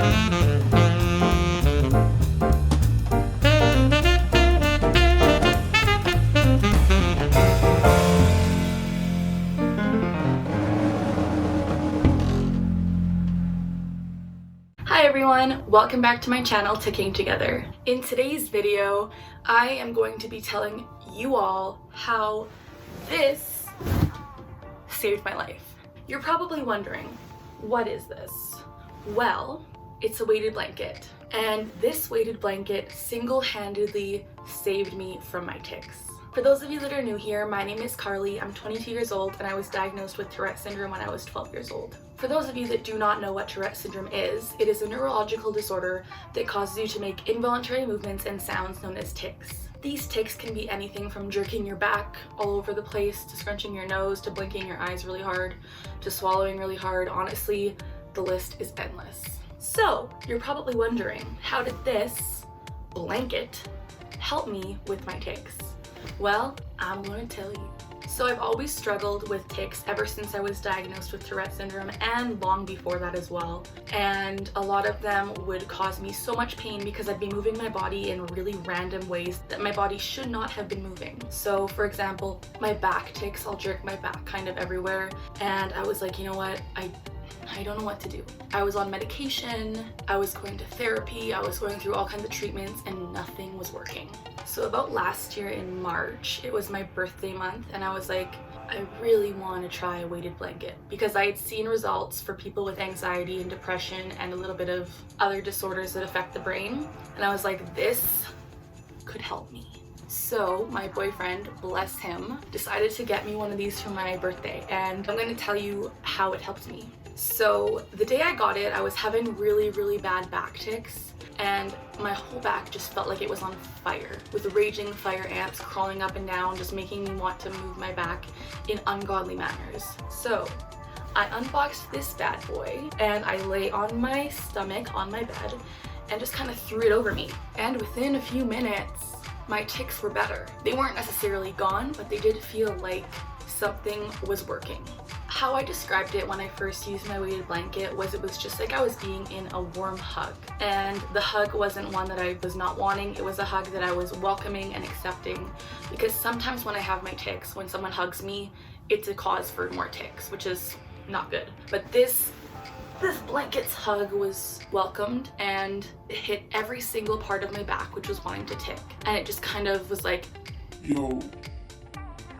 Hi everyone, welcome back to my channel, Ticking Together. In today's video, I am going to be telling you all how this saved my life. You're probably wondering, what is this? Well, it's a weighted blanket, and this weighted blanket single-handedly saved me from my tics. For those of you that are new here, my name is Carly, I'm 22 years old, and I was diagnosed with Tourette syndrome when I was 12 years old. For those of you that do not know what Tourette syndrome is, it is a neurological disorder that causes you to make involuntary movements and sounds known as tics. These tics can be anything from jerking your back all over the place, to scrunching your nose, to blinking your eyes really hard, to swallowing really hard. Honestly, the list is endless. So, you're probably wondering, how did this blanket help me with my tics? Well, I'm going to tell you. So I've always struggled with tics ever since I was diagnosed with Tourette syndrome, and long before that as well. And a lot of them would cause me so much pain because I'd be moving my body in really random ways that my body should not have been moving. So for example, my back tics, I'll jerk my back kind of everywhere, and I was like, you know what, I don't know what to do. I was on medication, I was going to therapy, I was going through all kinds of treatments, and nothing was working. So about last year in March, it was my birthday month, and I was like, I really want to try a weighted blanket because I had seen results for people with anxiety and depression and a little bit of other disorders that affect the brain, and I was like, this could help me. So my boyfriend, bless him, decided to get me one of these for my birthday, and I'm going to tell you how it helped me. So the day I got it, I was having really bad back tics, and my whole back just felt like it was on fire, with raging fire ants crawling up and down, just making me want to move my back in ungodly manners. So I unboxed this bad boy, and I lay on my stomach on my bed and just kind of threw it over me. And within a few minutes, my tics were better. They weren't necessarily gone, but they did feel like something was working. How I described it when I first used my weighted blanket was, it was just like I was being in a warm hug. And the hug wasn't one that I was not wanting, it was a hug that I was welcoming and accepting. Because sometimes when I have my tics, when someone hugs me, it's a cause for more tics, which is not good. But this blanket's hug was welcomed, and it hit every single part of my back which was wanting to tic. And it just kind of was like, yo,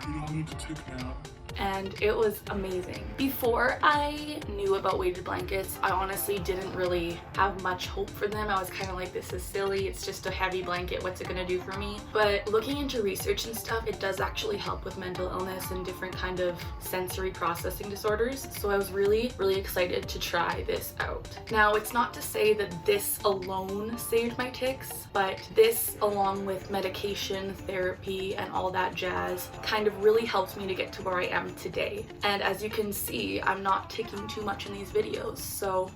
you don't need to tic now. And it was amazing. Before I knew about weighted blankets, I honestly didn't really have much hope for them. I was kind of like, this is silly, it's just a heavy blanket, what's it gonna do for me? But looking into research and stuff, it does actually help with mental illness and different kind of sensory processing disorders. So I was really excited to try this out. Now, it's not to say that this alone saved my tics, but this, along with medication, therapy, and all that jazz, kind of really helped me to get to where I am today. And as you can see, I'm not ticking too much in these videos. So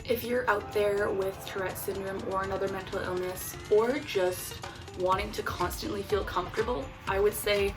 if you're out there with Tourette syndrome or another mental illness, or just wanting to constantly feel comfortable, I would say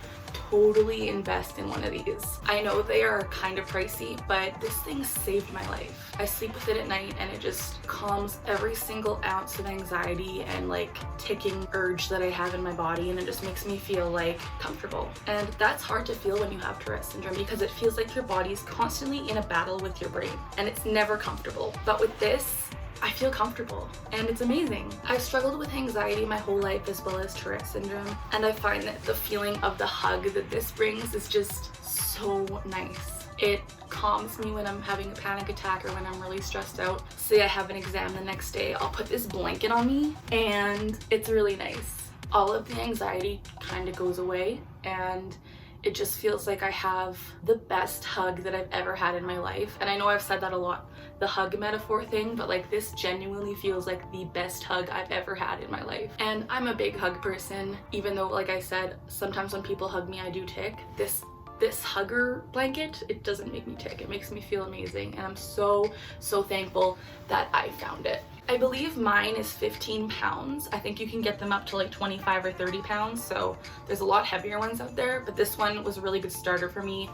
totally invest in one of these. I know they are kind of pricey, but this thing saved my life. I sleep with it at night, and it just calms every single ounce of anxiety and like ticking urge that I have in my body, and it just makes me feel like comfortable. And that's hard to feel when you have Tourette syndrome, because it feels like your body's constantly in a battle with your brain, and it's never comfortable. But with this, I feel comfortable, and it's amazing. I've struggled with anxiety my whole life, as well as Tourette syndrome, and I find that the feeling of the hug that this brings is just so nice. It calms me when I'm having a panic attack or when I'm really stressed out. Say I have an exam the next day, I'll put this blanket on me, and it's really nice. All of the anxiety kind of goes away, and it just feels like I have the best hug that I've ever had in my life. And I know I've said that a lot, the hug metaphor thing, but like this genuinely feels like the best hug I've ever had in my life. And I'm a big hug person, even though, like I said, sometimes when people hug me I do tic. This hugger blanket, it doesn't make me tic, it makes me feel amazing, and I'm so thankful that I found it. I believe mine is 15 pounds. I think you can get them up to like 25 or 30 pounds, so there's a lot heavier ones out there, but this one was a really good starter for me,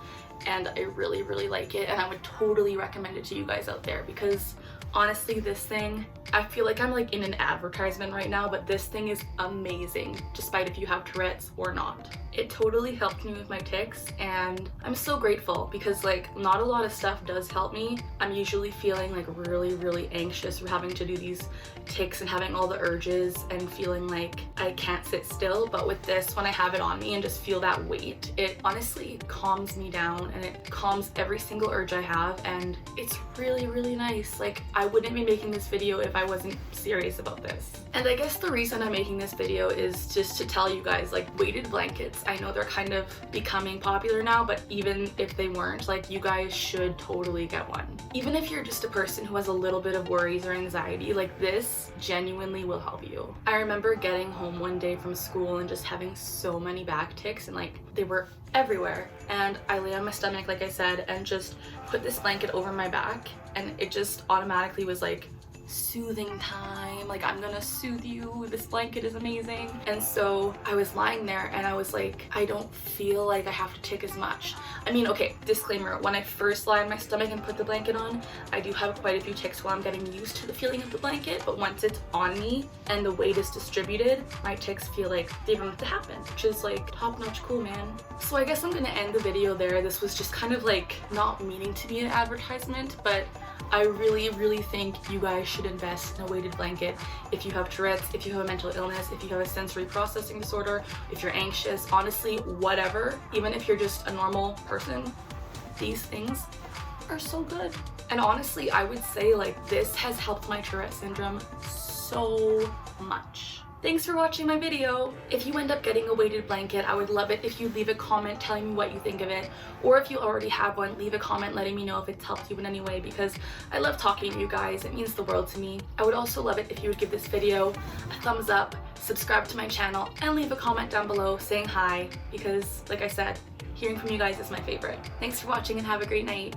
and I really like it, and I would totally recommend it to you guys out there, because Honestly, this thing, I feel like I'm like in an advertisement right now, but this thing is amazing, despite if you have Tourette's or not. It totally helped me with my tics, and I'm so grateful because like not a lot of stuff does help me. I'm usually feeling like really anxious for having to do these tics and having all the urges and feeling like I can't sit still, but with this, when I have it on me and just feel that weight, it honestly calms me down and it calms every single urge I have, and it's really nice. Like, I wouldn't be making this video if I wasn't serious about this. And I guess the reason I'm making this video is just to tell you guys, like, weighted blankets, I know they're kind of becoming popular now, but even if they weren't, like, you guys should totally get one. Even if you're just a person who has a little bit of worries or anxiety, like, this genuinely will help you. I remember getting home one day from school and just having so many back tics, and like they were everywhere, and I lay on my stomach like I said and just put this blanket over my back, and it just automatically was like soothing time, like I'm gonna soothe you, this blanket is amazing. And so I was lying there and I was like, I don't feel like I have to tick as much. I mean, okay, disclaimer, when I first lie on my stomach and put the blanket on, I do have quite a few tics while I'm getting used to the feeling of the blanket, but once it's on me and the weight is distributed, my tics feel like they don't have to happen, which is like top-notch cool, man. So I guess I'm gonna end the video there. This was just kind of like not meaning to be an advertisement, but I really think you guys should invest in a weighted blanket if you have Tourette's, if you have a mental illness, if you have a sensory processing disorder, if you're anxious, honestly, whatever. Even if you're just a normal person, these things are so good. And honestly, I would say like this has helped my Tourette syndrome so much. Thanks for watching my video. If you end up getting a weighted blanket, I would love it if you leave a comment telling me what you think of it, or if you already have one, leave a comment letting me know if it's helped you in any way, because I love talking to you guys. It means the world to me. I would also love it if you would give this video a thumbs up, subscribe to my channel, and leave a comment down below saying hi, because like I said, hearing from you guys is my favorite. Thanks for watching and have a great night.